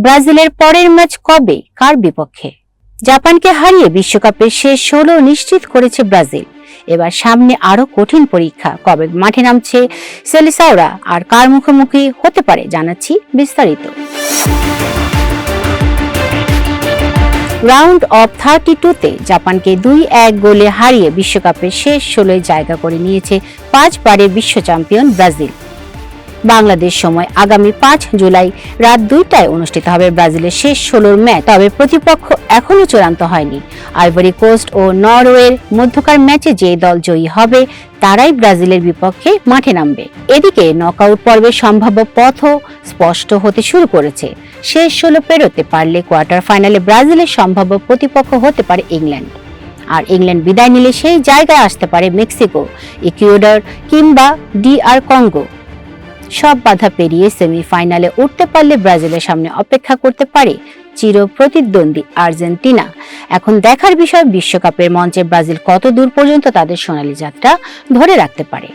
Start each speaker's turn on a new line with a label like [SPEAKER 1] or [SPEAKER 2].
[SPEAKER 1] ব্রাজিলের পরের ম্যাচ কবে, কার বিপক্ষে? জাপানকে হারিয়ে বিশ্বকাপের শেষ 16 নিশ্চিত করেছে ব্রাজিল। এবার সামনে আরো কঠিন পরীক্ষা। কবে মাঠে নামছে সেলিসাওরা আর কার মুখোমুখি হতে পারে জানাচ্ছি বিস্তারিত। রাউন্ড অফ 32-তে জাপানকে 2-1 গোলে হারিয়ে বিশ্বকাপের শেষ 16 জায়গা করে নিয়েছে 5 বারের বিশ্ব চ্যাম্পিয়ন ব্রাজিল। বাংলাদেশ সময় আগামী 5 জুলাই রাত 2টায় অনুষ্ঠিত হবে ব্রাজিলের শেষ 16 ম্যাচ। তবে প্রতিপক্ষ এখনো চূড়ান্ত হয়নি। আইভরি কোস্ট ও নরওয়ের মধ্যকার ম্যাচে যে দল জয়ী হবে তারাই ব্রাজিলের বিপক্ষে মাঠে নামবে। এদিকে নকআউট পর্বের সম্ভাব্য পথও স্পষ্ট হতে শুরু করেছে। শেষ 16 পেরোতে পারলে কোয়ার্টার ফাইনালে ব্রাজিলের সম্ভাব্য প্রতিপক্ষ হতে পারে ইংল্যান্ড। আর ইংল্যান্ড বিদায় নিলে সেই জায়গায় আসতে পারে মেক্সিকো, ইকুয়েডর কিংবা DR কঙ্গো। সব বাধা পেরিয়ে সেমিফাইনালে উঠতে পারলে ব্রাজিলের সামনে অপেক্ষা করতে পারে চির প্রতিদ্বন্দ্বী আর্জেন্টিনা। এখন দেখার বিষয় বিশ্বকাপের মঞ্চে ব্রাজিল কত দূর পর্যন্ত তাদের সোনালী যাত্রা ধরে রাখতে পারে।